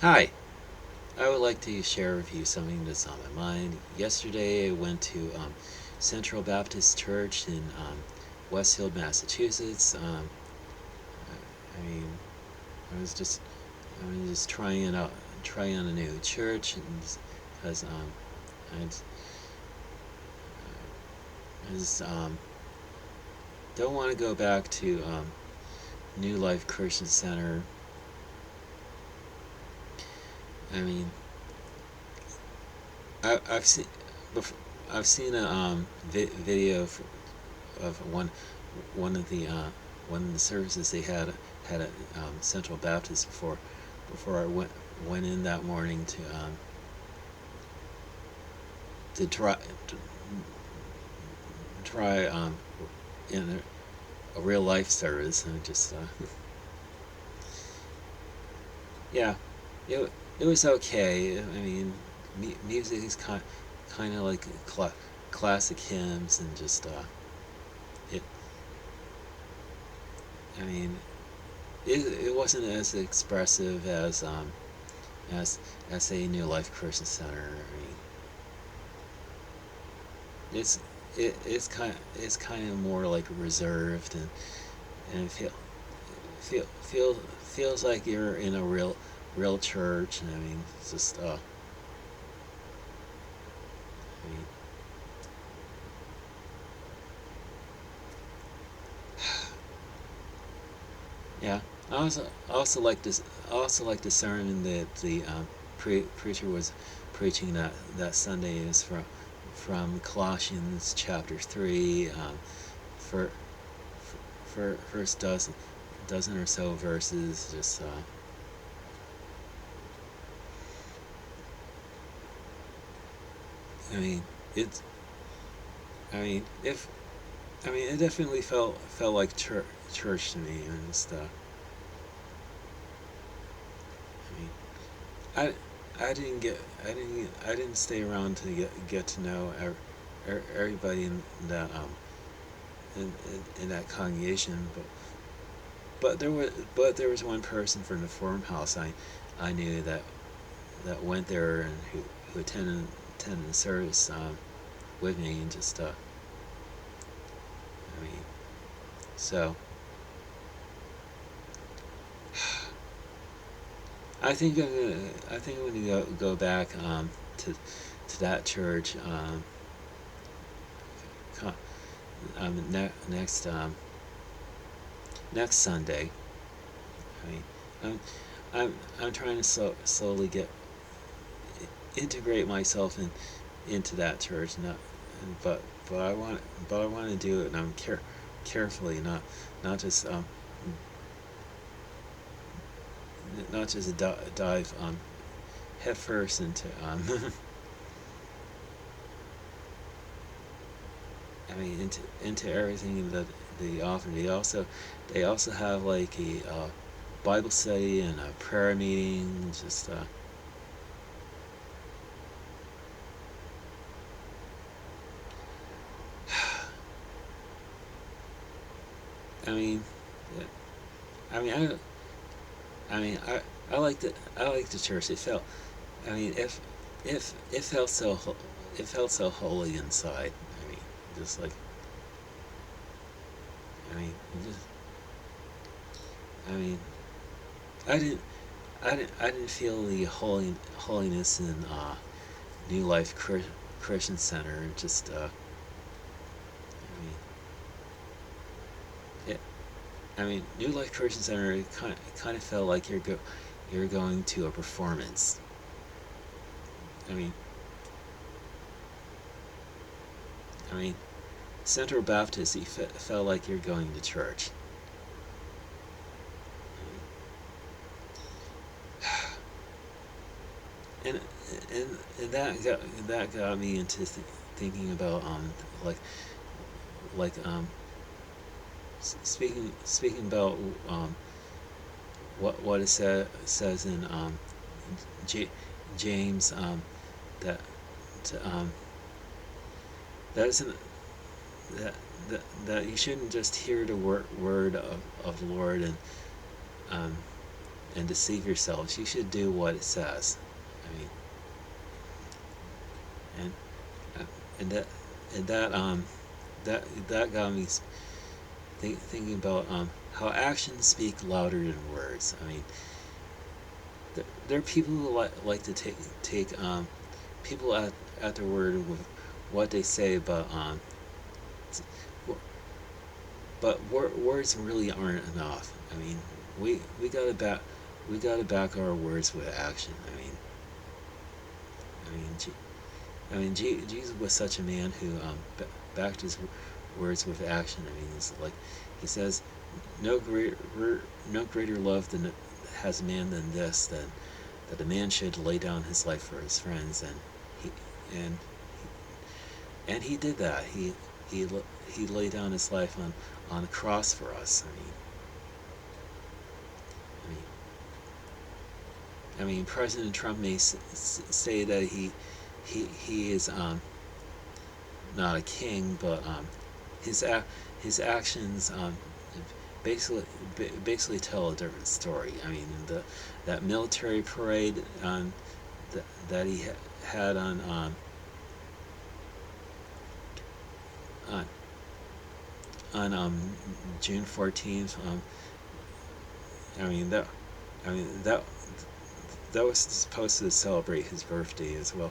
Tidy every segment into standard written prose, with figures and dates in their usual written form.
Hi, I would like to share with you something that's on my mind. Yesterday, I went to Central Baptist Church in Westfield, Massachusetts. I mean, I was just trying it out, trying a new church, because I just, I just don't want to go back to New Life Christian Center. I mean, I've seen before, I've seen a video of one of the services they had at Central Baptist before I went in that morning to try in a real life service, and just yeah, it was okay. I mean, music is kind of like classic hymns, and just it. I mean, it wasn't as expressive as as a New Life Christian Center. I mean, it's it's kind of more like reserved, and feels like you're in a real church. And I mean, it's just I mean, yeah. I also like this. I also like the sermon that the preacher was preaching that Sunday is from Colossians chapter 3, for first dozen or so verses. Just I mean, it's I mean if I mean it definitely felt like church to me. And just I mean, I didn't get I didn't stay around to get to know everybody in that in that congregation, but there was one person from the Forum House I knew that went there, and who attended the service with me. And just I mean, so I think I'm gonna go back to that church next next Sunday. I mean, I'm I'm trying to slowly get integrate myself into that church. Not but but I want to do it, and I'm carefully, not just not just dive headfirst into I mean into everything that they offer. They also have like a Bible study and a prayer meeting. Just I mean, I mean I mean I like the church. I mean it felt it felt so holy inside. I mean, just like I mean just I mean I didn't I didn't feel the holiness in New Life Christian Center. Just I mean it, I mean New Life Christian Center, it kind of felt like you're going to a performance. I mean I mean Central Baptist, you felt like you're going to church. and and that got me into thinking about like like speaking about what it says in J- James, that um that isn't that that you shouldn't just hear the word of the Lord, um and deceive yourselves. You should do what it says. I mean, and and that and that that got me thinking about how actions speak louder than words. I mean, there are people who like to take people at their word with what they say, but words really aren't enough. I mean, we gotta back our words with action. I mean, Jesus was such a man who backed his words with action. I mean, it's like he says, no greater love than has man than this, that a man should lay down his life for his friends, and he and and he did that. He laid down his life on the cross for us. I mean, President Trump may say that he is not a king, but his his actions basically tell a different story. I mean, that military parade that he had on June 14th. I mean that I mean that was supposed to celebrate his birthday as well.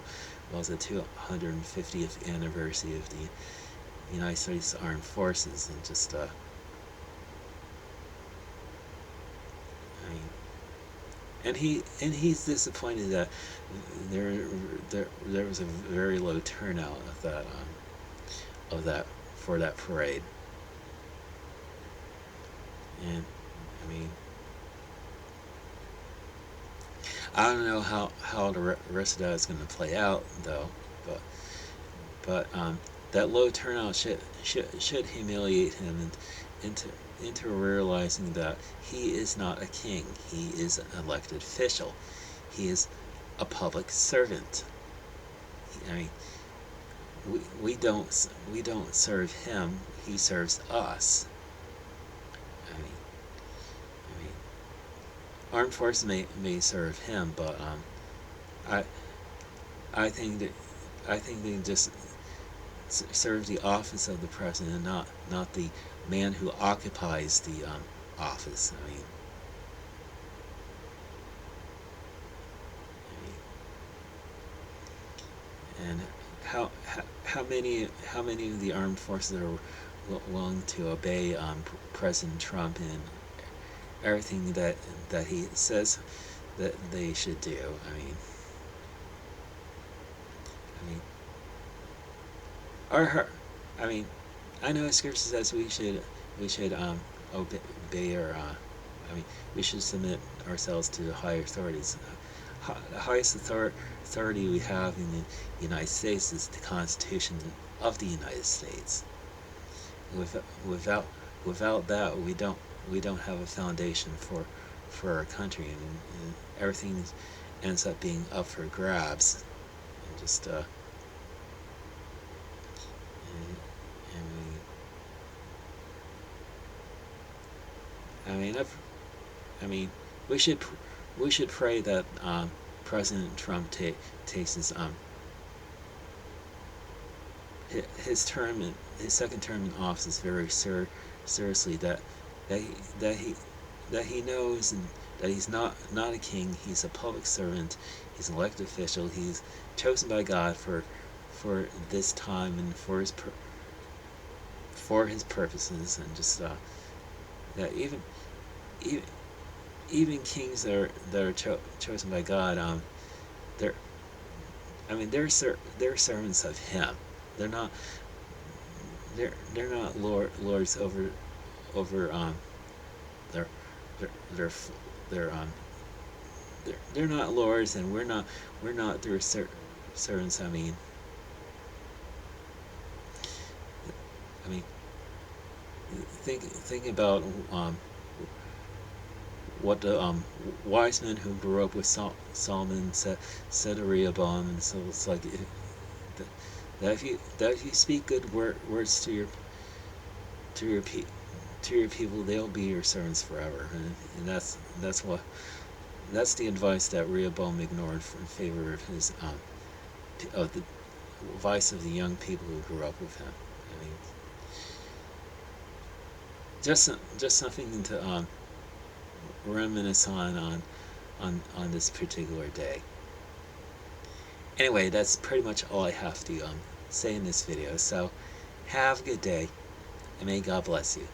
Well as the 250th anniversary of the United States Armed Forces, and just I mean, he's disappointed that there there was a very low turnout of that for that parade. And I mean, I don't know how the rest of that is going to play out though, but that low turnout should humiliate him into into realizing that he is not a king. He is an elected official. He is a public servant. I mean, we don't serve him. He serves us. I mean, I mean, armed forces may serve him, but I I think that they just serve the office of the president, not the man who occupies the office. And how many of the armed forces are willing to obey President Trump and everything that he says that they should do? I mean, our I mean, I know Scripture says we should obey our I mean, we should submit ourselves to the higher authorities. The highest authority we have in the United States is the Constitution of the United States. Without without that, we don't have a foundation for our country, and everything ends up being up for grabs. And just and I mean, I mean, we should pray that President Trump takes his term in his second term in office very seriously. That he, that he that he knows and that he's not a king. He's a public servant. He's an elected official. He's chosen by God for this time and for his purposes, and just that even even kings that are chosen by God, they're they're servants of Him. They're not they're not lords over they're they're they're they're they're not lords, and we're not their servants. I mean, think about what the wise men who grew up with Solomon said to Rehoboam, and so it's like that if you speak good words to your people, they'll be your servants forever, and that's that's the advice that Rehoboam ignored in favor of his of the advice of the young people who grew up with him. I mean, just something to reminisce on this particular day. Anyway, that's pretty much all I have to say in this video. So, have a good day, and may God bless you.